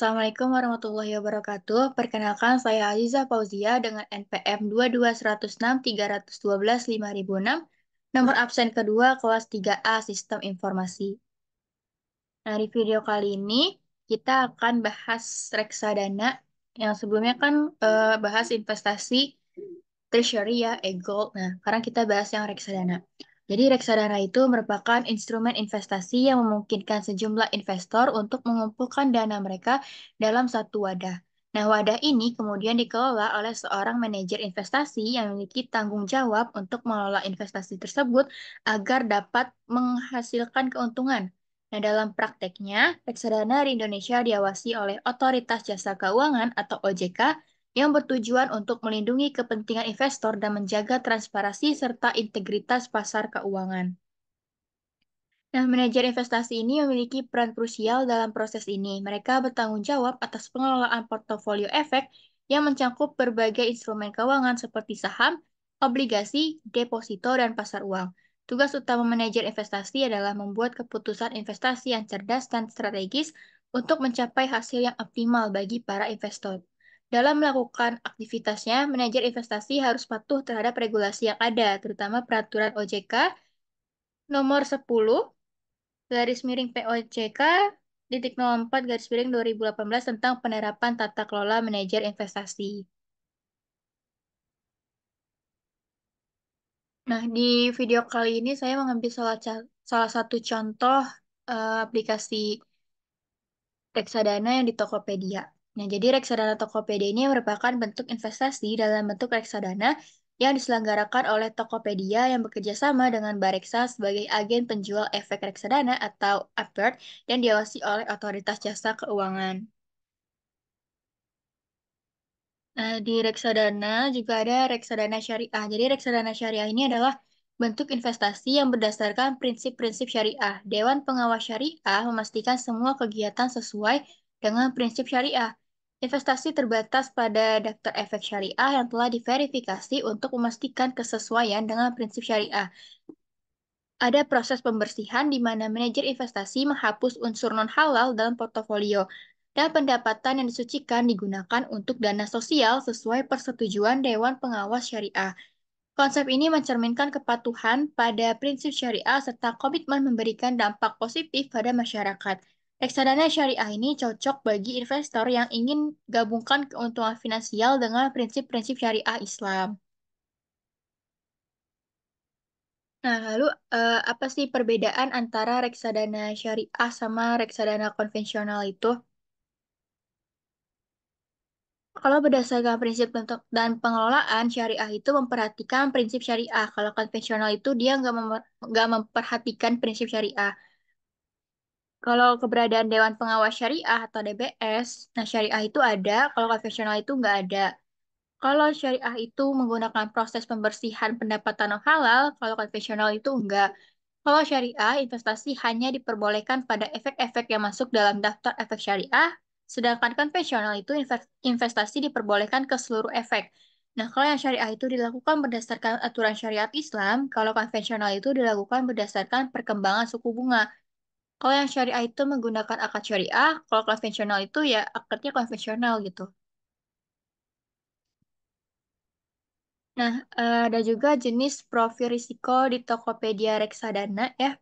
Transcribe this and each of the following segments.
Assalamualaikum warahmatullahi wabarakatuh. Perkenalkan, saya Aziza Fauzia dengan NPM 22163125006, nomor absen kedua kelas 3A Sistem Informasi. Nah, di video kali ini kita akan bahas reksadana. Yang sebelumnya kan bahas investasi treasury ya, e-gold. Nah, sekarang kita bahas yang reksadana. Jadi reksadana itu merupakan instrumen investasi yang memungkinkan sejumlah investor untuk mengumpulkan dana mereka dalam satu wadah. Nah, wadah ini kemudian dikelola oleh seorang manajer investasi yang memiliki tanggung jawab untuk mengelola investasi tersebut agar dapat menghasilkan keuntungan. Nah, dalam prakteknya, reksadana di Indonesia diawasi oleh Otoritas Jasa Keuangan atau OJK yang bertujuan untuk melindungi kepentingan investor dan menjaga transparansi serta integritas pasar keuangan. Nah, manajer investasi ini memiliki peran krusial dalam proses ini. Mereka bertanggung jawab atas pengelolaan portofolio efek yang mencakup berbagai instrumen keuangan seperti saham, obligasi, deposito, dan pasar uang. Tugas utama manajer investasi adalah membuat keputusan investasi yang cerdas dan strategis untuk mencapai hasil yang optimal bagi para investor. Dalam melakukan aktivitasnya, manajer investasi harus patuh terhadap regulasi yang ada, terutama peraturan OJK nomor 10 garis miring POJK titik 04 garis miring 2018 tentang penerapan tata kelola manajer investasi. Nah, di video kali ini saya mengambil salah satu contoh aplikasi reksadana yang di Tokopedia. Nah, jadi reksadana Tokopedia ini merupakan bentuk investasi dalam bentuk reksadana yang diselenggarakan oleh Tokopedia yang bekerja sama dengan Bareksa sebagai agen penjual efek reksadana atau APERT dan diawasi oleh Otoritas Jasa Keuangan. Nah, di reksadana juga ada reksadana syariah. Jadi reksadana syariah ini adalah bentuk investasi yang berdasarkan prinsip-prinsip syariah. Dewan Pengawas Syariah memastikan semua kegiatan sesuai dengan prinsip syariah. Investasi terbatas pada daftar efek syariah yang telah diverifikasi untuk memastikan kesesuaian dengan prinsip syariah. Ada proses pembersihan di mana manajer investasi menghapus unsur non-halal dalam portofolio, dan pendapatan yang disucikan digunakan untuk dana sosial sesuai persetujuan Dewan Pengawas Syariah. Konsep ini mencerminkan kepatuhan pada prinsip syariah serta komitmen memberikan dampak positif pada masyarakat. Reksadana syariah ini cocok bagi investor yang ingin gabungkan keuntungan finansial dengan prinsip-prinsip syariah Islam. Nah, lalu apa sih perbedaan antara reksadana syariah sama reksadana konvensional itu? Kalau berdasarkan prinsip bentuk dan pengelolaan, syariah itu memperhatikan prinsip syariah. Kalau konvensional itu dia nggak memperhatikan prinsip syariah. Kalau keberadaan Dewan Pengawas Syariah atau DPS, nah syariah itu ada, kalau konvensional itu nggak ada. Kalau syariah itu menggunakan proses pembersihan pendapatan non halal, kalau konvensional itu enggak. Kalau syariah, investasi hanya diperbolehkan pada efek-efek yang masuk dalam daftar efek syariah, sedangkan konvensional itu investasi diperbolehkan ke seluruh efek. Nah, kalau yang syariah itu dilakukan berdasarkan aturan syariat Islam, kalau konvensional itu dilakukan berdasarkan perkembangan suku bunga. Kalau yang syariah itu menggunakan akad syariah, kalau konvensional itu ya akadnya konvensional gitu. Nah, ada juga jenis profil risiko di Tokopedia reksadana ya.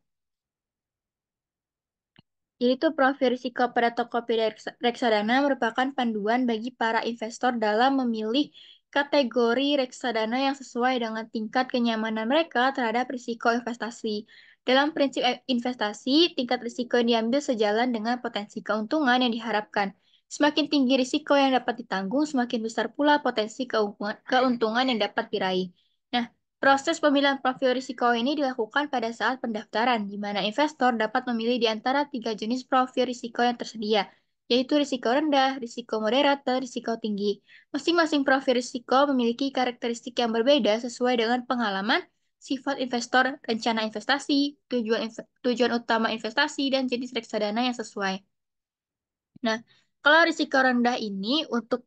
Jadi itu profil risiko pada Tokopedia reksadana merupakan panduan bagi para investor dalam memilih kategori reksadana yang sesuai dengan tingkat kenyamanan mereka terhadap risiko investasi. Dalam prinsip investasi, tingkat risiko yang diambil sejalan dengan potensi keuntungan yang diharapkan. Semakin tinggi risiko yang dapat ditanggung, semakin besar pula potensi keuntungan yang dapat diraih. Nah, proses pemilihan profil risiko ini dilakukan pada saat pendaftaran, di mana investor dapat memilih di antara tiga jenis profil risiko yang tersedia, yaitu risiko rendah, risiko moderat, dan risiko tinggi. Masing-masing profil risiko memiliki karakteristik yang berbeda sesuai dengan pengalaman, sifat investor, rencana investasi, tujuan utama investasi, dan jenis reksadana yang sesuai. Nah, kalau risiko rendah ini untuk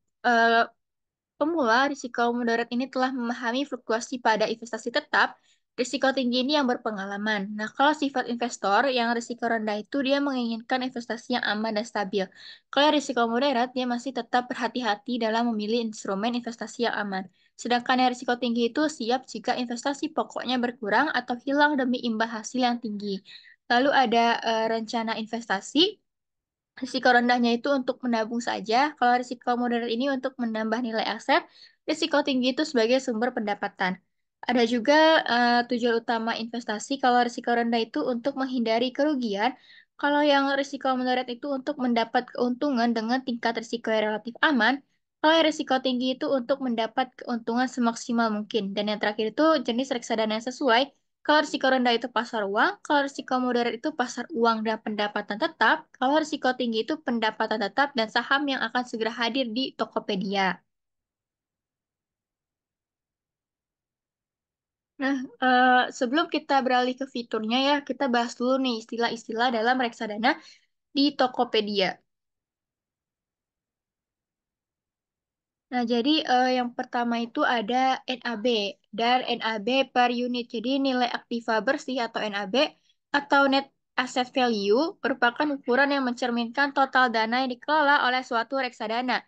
pemula, risiko moderat ini telah memahami fluktuasi pada investasi tetap, Risiko tinggi ini yang berpengalaman. Nah, kalau sifat investor yang risiko rendah itu dia menginginkan investasi yang aman dan stabil. Kalau yang risiko moderat, dia masih tetap berhati-hati dalam memilih instrumen investasi yang aman. Sedangkan yang risiko tinggi itu siap jika investasi pokoknya berkurang atau hilang demi imbal hasil yang tinggi. Lalu ada rencana investasi. Risiko rendahnya itu untuk menabung saja, kalau risiko moderat ini untuk menambah nilai aset, risiko tinggi itu sebagai sumber pendapatan. Ada juga tujuan utama investasi, kalau risiko rendah itu untuk menghindari kerugian, kalau yang risiko moderat itu untuk mendapat keuntungan dengan tingkat risiko yang relatif aman, kalau yang risiko tinggi itu untuk mendapat keuntungan semaksimal mungkin. Dan yang terakhir itu jenis reksadana yang sesuai, kalau risiko rendah itu pasar uang, kalau risiko moderat itu pasar uang dan pendapatan tetap, kalau risiko tinggi itu pendapatan tetap dan saham yang akan segera hadir di Tokopedia. Nah, sebelum kita beralih ke fiturnya ya, kita bahas dulu nih istilah-istilah dalam reksadana di Tokopedia. Nah, jadi yang pertama itu ada NAB dan NAB per unit. Jadi nilai aktiva bersih atau NAB atau Net Asset Value merupakan ukuran yang mencerminkan total dana yang dikelola oleh suatu reksadana.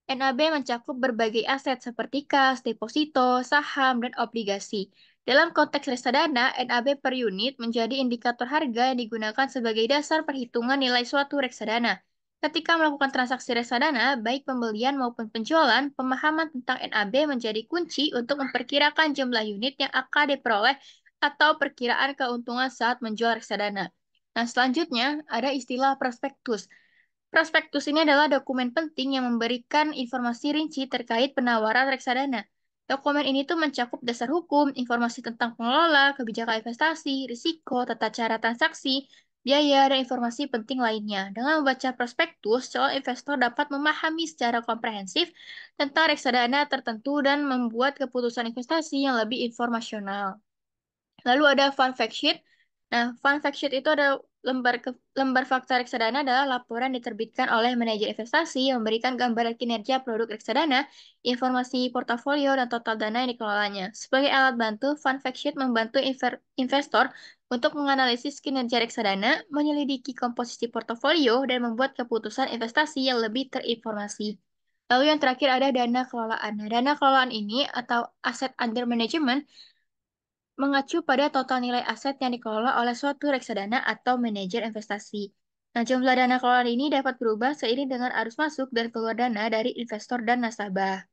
NAB mencakup berbagai aset seperti kas, deposito, saham, dan obligasi. Dalam konteks reksadana, NAB per unit menjadi indikator harga yang digunakan sebagai dasar perhitungan nilai suatu reksadana. Ketika melakukan transaksi reksadana, baik pembelian maupun penjualan, pemahaman tentang NAB menjadi kunci untuk memperkirakan jumlah unit yang akan diperoleh atau perkiraan keuntungan saat menjual reksadana. Nah, selanjutnya ada istilah prospektus. Prospektus ini adalah dokumen penting yang memberikan informasi rinci terkait penawaran reksadana. Dokumen ini tuh mencakup dasar hukum, informasi tentang pengelola, kebijakan investasi, risiko, tata cara transaksi, biaya, dan informasi penting lainnya. Dengan membaca prospektus, calon investor dapat memahami secara komprehensif tentang reksadana tertentu dan membuat keputusan investasi yang lebih informasional. Lalu ada fun fact sheet. Nah, fun fact sheet itu ada lembar fakta reksadana adalah laporan diterbitkan oleh manajer investasi yang memberikan gambaran kinerja produk reksadana, informasi portofolio, dan total dana yang dikelolanya. Sebagai alat bantu, fun fact sheet membantu investor untuk menganalisis kinerja reksadana, menyelidiki komposisi portofolio, dan membuat keputusan investasi yang lebih terinformasi. Lalu yang terakhir ada dana kelolaan. Nah, dana kelolaan ini atau asset under management mengacu pada total nilai aset yang dikelola oleh suatu reksadana atau manajer investasi. Nah, jumlah dana kelolaan ini dapat berubah seiring dengan arus masuk dan keluar dana dari investor dan nasabah.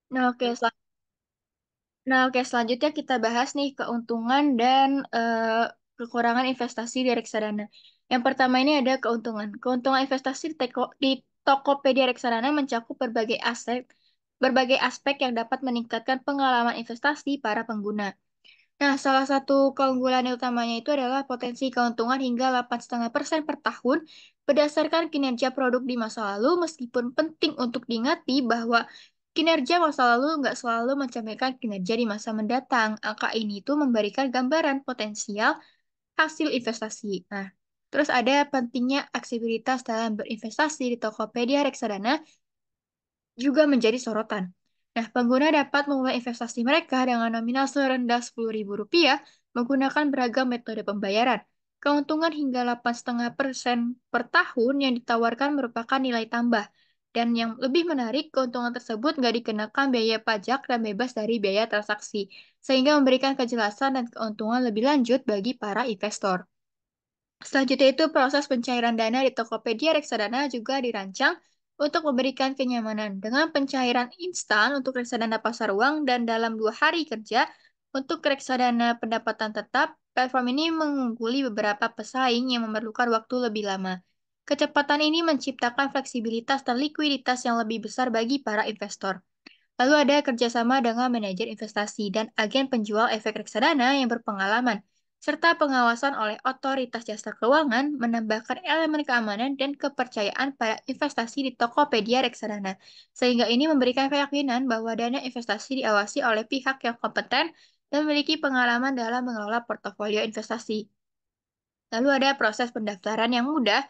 Nah, oke, selanjutnya kita bahas nih keuntungan dan kekurangan investasi di reksadana. Yang pertama ini ada keuntungan. Keuntungan investasi di Tokopedia reksadana mencakup berbagai aspek yang dapat meningkatkan pengalaman investasi para pengguna. Nah, salah satu keunggulan utamanya itu adalah potensi keuntungan hingga 8,5% per tahun berdasarkan kinerja produk di masa lalu, meskipun penting untuk diingati bahwa kinerja masa lalu nggak selalu mencerminkan kinerja di masa mendatang. Angka ini tuh memberikan gambaran potensial hasil investasi. Nah, terus ada pentingnya aksesibilitas dalam berinvestasi di Tokopedia reksadana juga menjadi sorotan. Nah, pengguna dapat memulai investasi mereka dengan nominal serendah Rp10.000 menggunakan beragam metode pembayaran. Keuntungan hingga 8,5% per tahun yang ditawarkan merupakan nilai tambah. Dan yang lebih menarik, keuntungan tersebut nggak dikenakan biaya pajak dan bebas dari biaya transaksi, sehingga memberikan kejelasan dan keuntungan lebih lanjut bagi para investor. Selanjutnya itu proses pencairan dana di Tokopedia reksadana juga dirancang untuk memberikan kenyamanan dengan pencairan instan untuk reksadana pasar uang dan dalam 2 hari kerja untuk reksadana pendapatan tetap. Platform ini mengungguli beberapa pesaing yang memerlukan waktu lebih lama. Kecepatan ini menciptakan fleksibilitas dan likuiditas yang lebih besar bagi para investor. Lalu ada kerjasama dengan manajer investasi dan agen penjual efek reksadana yang berpengalaman, serta pengawasan oleh otoritas jasa keuangan menambahkan elemen keamanan dan kepercayaan pada investasi di Tokopedia reksadana. Sehingga ini memberikan keyakinan bahwa dana investasi diawasi oleh pihak yang kompeten dan memiliki pengalaman dalam mengelola portofolio investasi. Lalu ada proses pendaftaran yang mudah,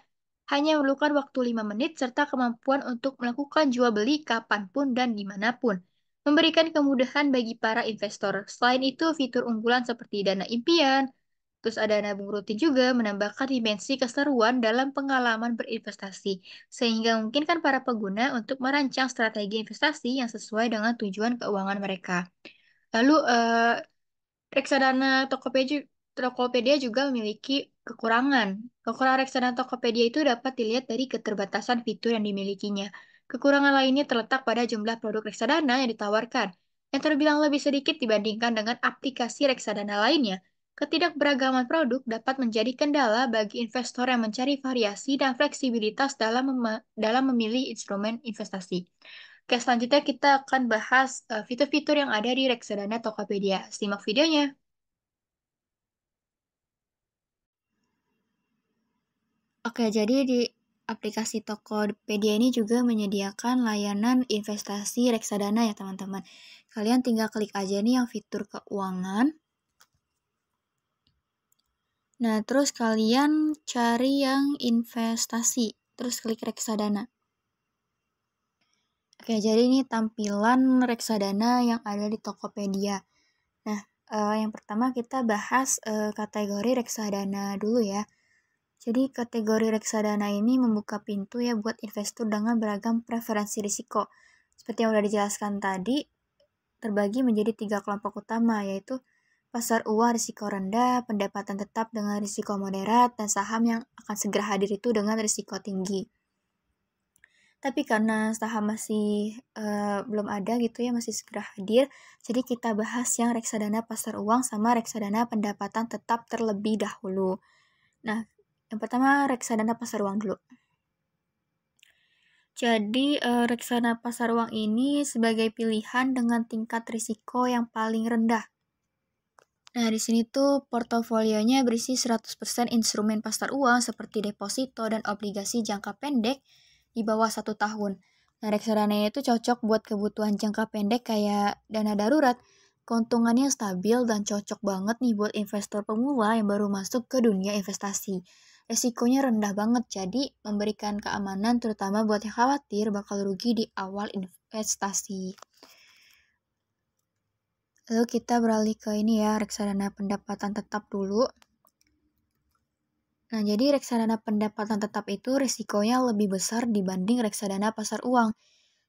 hanya memerlukan waktu 5 menit serta kemampuan untuk melakukan jual beli kapanpun dan dimanapun. memberikan kemudahan bagi para investor. Selain itu, fitur unggulan seperti dana impian, terus ada nabung rutin juga menambahkan dimensi keseruan dalam pengalaman berinvestasi, sehingga memungkinkan para pengguna untuk merancang strategi investasi yang sesuai dengan tujuan keuangan mereka. Lalu, reksadana Tokopedia juga memiliki kekurangan. Kekurangan reksadana Tokopedia itu dapat dilihat dari keterbatasan fitur yang dimilikinya. Kekurangan lainnya terletak pada jumlah produk reksadana yang ditawarkan, yang terbilang lebih sedikit dibandingkan dengan aplikasi reksadana lainnya. Ketidakberagaman produk dapat menjadi kendala bagi investor yang mencari variasi dan fleksibilitas dalam memilih instrumen investasi. Oke, selanjutnya kita akan bahas fitur-fitur yang ada di reksadana Tokopedia. Simak videonya. Oke, jadi di aplikasi Tokopedia ini juga menyediakan layanan investasi reksadana ya teman-teman. Kalian tinggal klik aja nih yang fitur keuangan. Nah, terus kalian cari yang investasi, terus klik reksadana. Oke, jadi ini tampilan reksadana yang ada di Tokopedia. Nah, yang pertama kita bahas kategori reksadana dulu ya. Jadi kategori reksadana ini membuka pintu ya buat investor dengan beragam preferensi risiko. Seperti yang udah dijelaskan tadi, terbagi menjadi 3 kelompok utama, yaitu pasar uang risiko rendah, pendapatan tetap dengan risiko moderat, dan saham yang akan segera hadir itu dengan risiko tinggi. Tapi karena saham masih belum ada gitu ya, masih segera hadir, jadi kita bahas yang reksadana pasar uang sama reksadana pendapatan tetap terlebih dahulu. Nah, yang pertama reksadana pasar uang dulu. Jadi reksadana pasar uang ini sebagai pilihan dengan tingkat risiko yang paling rendah. Nah, di sini tuh portofolionya berisi 100% instrumen pasar uang seperti deposito dan obligasi jangka pendek di bawah 1 tahun. Nah, reksadana itu cocok buat kebutuhan jangka pendek kayak dana darurat. Keuntungannya stabil dan cocok banget nih buat investor pemula yang baru masuk ke dunia investasi. Resikonya rendah banget, jadi memberikan keamanan terutama buat yang khawatir bakal rugi di awal investasi. Lalu kita beralih ke ini ya, reksadana pendapatan tetap dulu. Nah, jadi reksadana pendapatan tetap itu risikonya lebih besar dibanding reksadana pasar uang.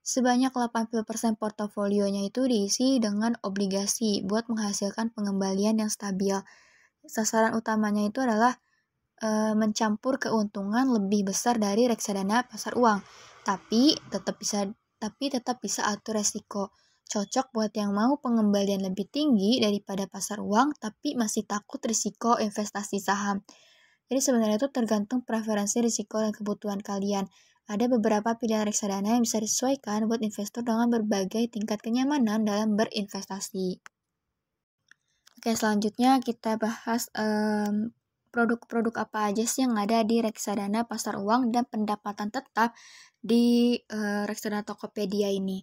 Sebanyak 80% portofolionya itu diisi dengan obligasi buat menghasilkan pengembalian yang stabil. Sasaran utamanya itu adalah mencampur keuntungan lebih besar dari reksadana pasar uang. Tapi tetap bisa atur resiko. Cocok buat yang mau pengembalian lebih tinggi daripada pasar uang tapi masih takut risiko investasi saham. Jadi sebenarnya itu tergantung preferensi risiko dan kebutuhan kalian. Ada beberapa pilihan reksadana yang bisa disesuaikan buat investor dengan berbagai tingkat kenyamanan dalam berinvestasi. Oke, selanjutnya kita bahas produk-produk apa aja sih yang ada di reksadana pasar uang dan pendapatan tetap di reksadana Tokopedia ini.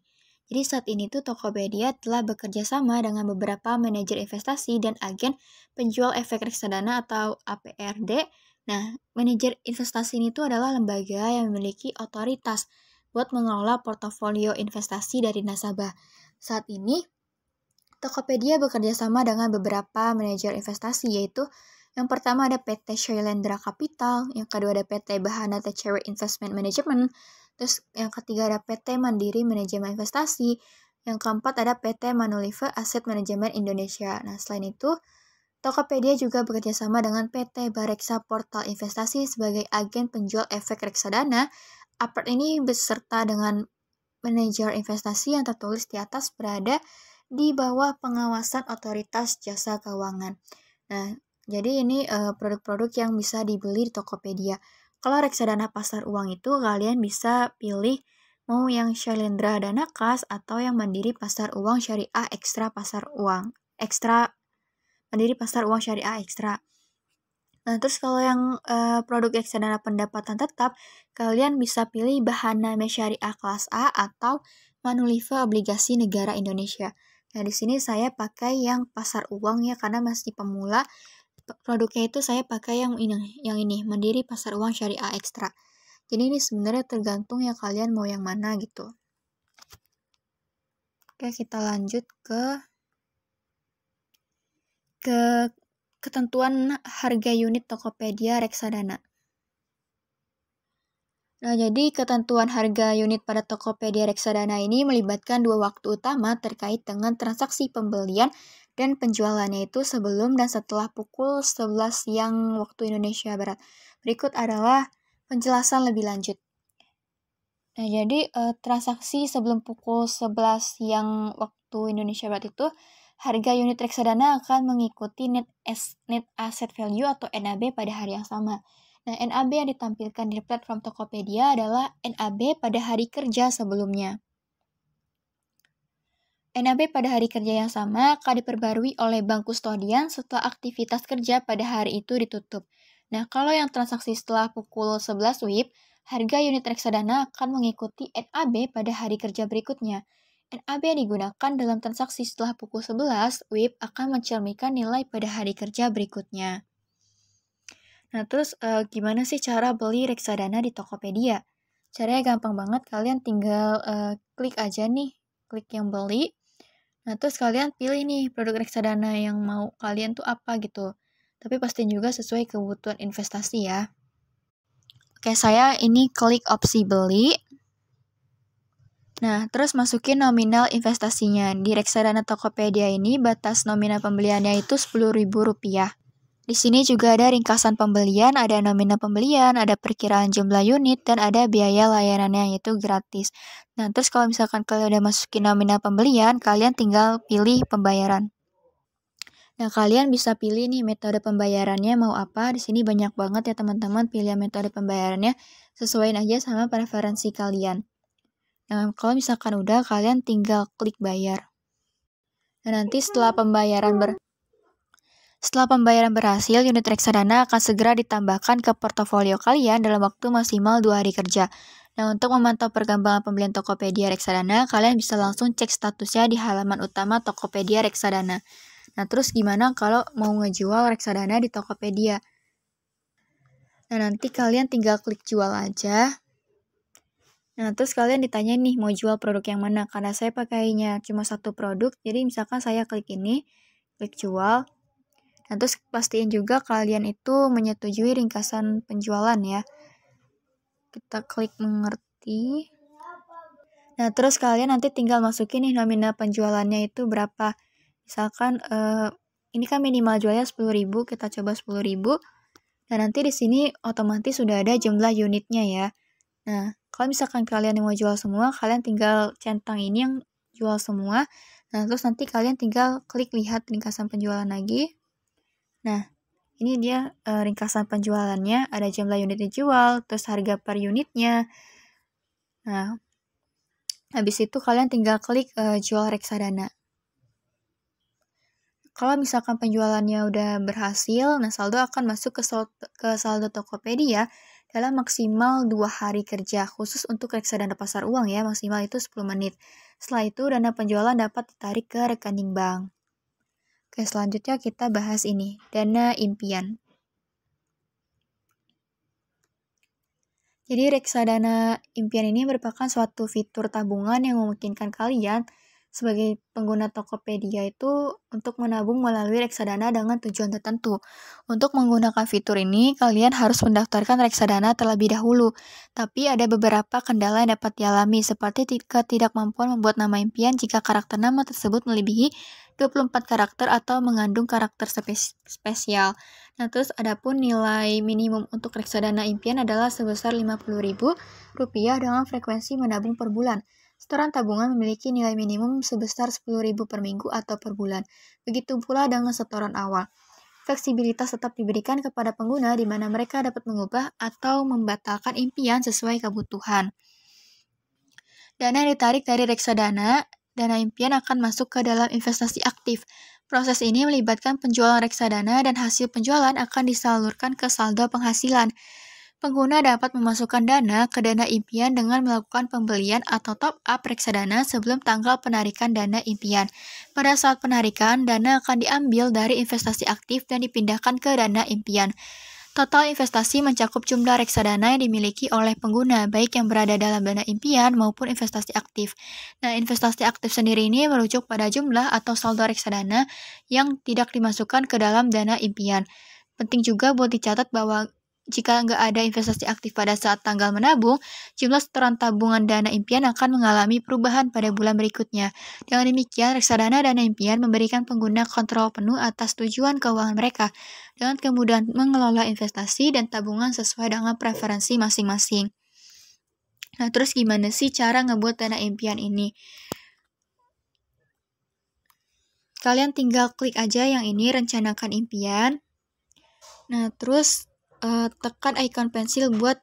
Jadi saat ini tuh Tokopedia telah bekerja sama dengan beberapa manajer investasi dan agen penjual efek reksadana atau APRD. Nah, manajer investasi ini tuh adalah lembaga yang memiliki otoritas buat mengelola portofolio investasi dari nasabah. Saat ini Tokopedia bekerja sama dengan beberapa manajer investasi, yaitu yang pertama ada PT Shailendra Capital, yang kedua ada PT Bahana TCW Investment Management, terus yang ketiga ada PT Mandiri Manajemen Investasi, yang keempat ada PT Manulife Asset Management Indonesia. Nah, selain itu, Tokopedia juga bekerja sama dengan PT Bareksa Portal Investasi sebagai agen penjual efek reksadana. Apart ini beserta dengan manajer investasi yang tertulis di atas berada di bawah pengawasan otoritas jasa keuangan. Nah, jadi ini produk-produk yang bisa dibeli di Tokopedia. Kalau reksadana pasar uang itu kalian bisa pilih mau yang Shailendra Dana Kas atau yang Mandiri Pasar Uang Syariah Ekstra Pasar Uang. Mandiri Pasar Uang Syariah Ekstra. Nah, terus kalau yang produk reksadana pendapatan tetap, kalian bisa pilih Bahana Syariah kelas A atau Manulife Obligasi Negara Indonesia. Nah, di sini saya pakai yang pasar uang ya, karena masih pemula. Produknya itu saya pakai yang ini, Mandiri Pasar Uang Syariah Ekstra. Jadi ini sebenarnya tergantung ya kalian mau yang mana gitu. Oke, kita lanjut ke ketentuan harga unit Tokopedia Reksadana. Nah, jadi ketentuan harga unit pada Tokopedia Reksadana ini melibatkan dua waktu utama terkait dengan transaksi pembelian dan penjualannya itu sebelum dan setelah pukul 11 siang waktu Indonesia Barat. Berikut adalah penjelasan lebih lanjut. Nah, jadi transaksi sebelum pukul 11 siang waktu Indonesia Barat itu, harga unit reksadana akan mengikuti net asset value atau NAV pada hari yang sama. Nah, NAV yang ditampilkan di platform Tokopedia adalah NAV pada hari kerja sebelumnya. NAV pada hari kerja yang sama akan diperbarui oleh bank kustodian setelah aktivitas kerja pada hari itu ditutup. Nah, kalau yang transaksi setelah pukul 11 WIB, harga unit reksadana akan mengikuti NAV pada hari kerja berikutnya. NAV yang digunakan dalam transaksi setelah pukul 11 WIB akan mencerminkan nilai pada hari kerja berikutnya. Nah, terus gimana sih cara beli reksadana di Tokopedia? Caranya gampang banget, kalian tinggal klik aja nih, klik yang beli. Nah, terus kalian pilih nih produk reksadana yang mau kalian tuh apa gitu. Tapi pastiin juga sesuai kebutuhan investasi ya. Oke, saya ini klik opsi beli. Nah, terus masukin nominal investasinya. Di reksadana Tokopedia ini batas nominal pembeliannya itu Rp10.000. Di sini juga ada ringkasan pembelian, ada nominal pembelian, ada perkiraan jumlah unit, dan ada biaya layanannya yaitu gratis. Nah, terus kalau misalkan kalian udah masukin nominal pembelian, kalian tinggal pilih pembayaran. Nah, kalian bisa pilih nih metode pembayarannya mau apa. Di sini banyak banget ya teman-teman pilihan metode pembayarannya. Sesuaiin aja sama preferensi kalian. Nah, kalau misalkan udah, kalian tinggal klik bayar. Nah, nanti setelah pembayaran berhasil, unit reksadana akan segera ditambahkan ke portofolio kalian dalam waktu maksimal 2 hari kerja. Nah, untuk memantau perkembangan pembelian Tokopedia Reksadana, kalian bisa langsung cek statusnya di halaman utama Tokopedia Reksadana. Nah, terus gimana kalau mau ngejual reksadana di Tokopedia? Nah, nanti kalian tinggal klik jual aja. Nah, terus kalian ditanya nih mau jual produk yang mana? Karena saya pakainya cuma satu produk, jadi misalkan saya klik ini, klik jual. Nah, terus pastiin juga kalian itu menyetujui ringkasan penjualan ya. Kita klik mengerti. Nah, terus kalian nanti tinggal masukin nih nominal penjualannya itu berapa. Misalkan ini kan minimal jualnya 10.000, kita coba 10.000. Nah, nanti di sini otomatis sudah ada jumlah unitnya ya. Nah, kalau misalkan kalian yang mau jual semua, kalian tinggal centang ini yang jual semua. Nah, terus nanti kalian tinggal klik lihat ringkasan penjualan lagi. Nah, ini dia ringkasan penjualannya, ada jumlah unit dijual, terus harga per unitnya. Nah, habis itu kalian tinggal klik jual reksadana. Kalau misalkan penjualannya udah berhasil, nah saldo akan masuk ke saldo Tokopedia dalam maksimal 2 hari kerja, khusus untuk reksadana pasar uang ya, maksimal itu 10 menit. Setelah itu, dana penjualan dapat ditarik ke rekening bank. Oke, selanjutnya kita bahas ini, dana impian. Jadi reksadana impian ini merupakan suatu fitur tabungan yang memungkinkan kalian sebagai pengguna Tokopedia itu untuk menabung melalui reksadana dengan tujuan tertentu. Untuk menggunakan fitur ini, kalian harus mendaftarkan reksadana terlebih dahulu. Tapi ada beberapa kendala yang dapat dialami, seperti ketidakmampuan membuat nama impian jika karakter nama tersebut melebihi 24 karakter atau mengandung karakter spesial. Nah, terus adapun nilai minimum untuk reksadana impian adalah sebesar Rp50.000 dengan frekuensi menabung per bulan. Setoran tabungan memiliki nilai minimum sebesar Rp10.000 per minggu atau per bulan. Begitu pula dengan setoran awal. Fleksibilitas tetap diberikan kepada pengguna di mana mereka dapat mengubah atau membatalkan impian sesuai kebutuhan. Dana yang ditarik dari reksadana, dana impian akan masuk ke dalam investasi aktif. Proses ini melibatkan penjualan reksadana dan hasil penjualan akan disalurkan ke saldo penghasilan. Pengguna dapat memasukkan dana ke dana impian dengan melakukan pembelian atau top-up reksadana sebelum tanggal penarikan dana impian. Pada saat penarikan, dana akan diambil dari investasi aktif dan dipindahkan ke dana impian. Total investasi mencakup jumlah reksadana yang dimiliki oleh pengguna, baik yang berada dalam dana impian maupun investasi aktif. Nah, investasi aktif sendiri ini merujuk pada jumlah atau saldo reksadana yang tidak dimasukkan ke dalam dana impian. Penting juga buat dicatat bahwa jika nggak ada investasi aktif pada saat tanggal menabung, jumlah setoran tabungan dana impian akan mengalami perubahan pada bulan berikutnya. Dengan demikian, reksadana dana impian memberikan pengguna kontrol penuh atas tujuan keuangan mereka, dengan kemudahan mengelola investasi dan tabungan sesuai dengan preferensi masing-masing. Nah, terus gimana sih cara ngebuat dana impian ini? Kalian tinggal klik aja yang ini, rencanakan impian. Nah, terus tekan icon pensil buat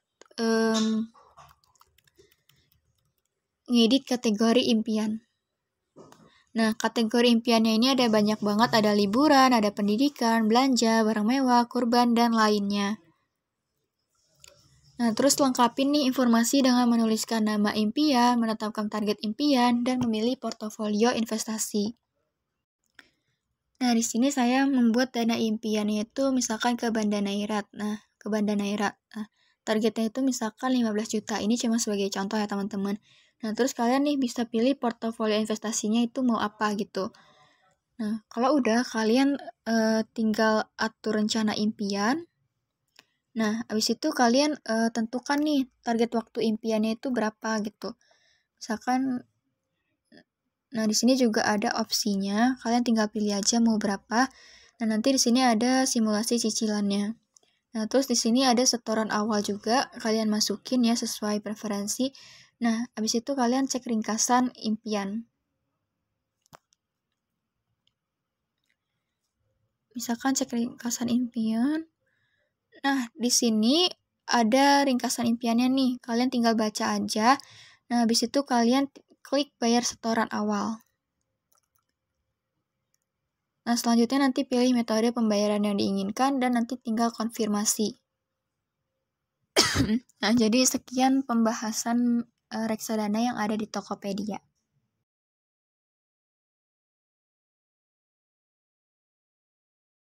ngedit kategori impian. Nah, kategori impiannya ini ada banyak banget, ada liburan, ada pendidikan, belanja, barang mewah, kurban, dan lainnya. Nah, terus lengkapin nih informasi dengan menuliskan nama impian, menetapkan target impian, dan memilih portofolio investasi. Nah, di sini saya membuat dana impiannya itu misalkan ke Bandanairat. Nah, ke Bandanairat. Nah, targetnya itu misalkan 15 juta. Ini cuma sebagai contoh ya, teman-teman. Nah, terus kalian nih bisa pilih portofolio investasinya itu mau apa gitu. Nah, kalau udah kalian tinggal atur rencana impian. Nah, habis itu kalian tentukan nih target waktu impiannya itu berapa gitu. Misalkan, nah di sini juga ada opsinya. Kalian tinggal pilih aja mau berapa. Nah, nanti di sini ada simulasi cicilannya. Nah, terus di sini ada setoran awal juga. Kalian masukin ya sesuai preferensi. Nah, habis itu kalian cek ringkasan impian. Misalkan cek ringkasan impian. Nah, di sini ada ringkasan impiannya nih. Kalian tinggal baca aja. Nah, habis itu kalian klik bayar setoran awal. Nah, selanjutnya nanti pilih metode pembayaran yang diinginkan dan nanti tinggal konfirmasi. Nah, jadi sekian pembahasan reksadana yang ada di Tokopedia.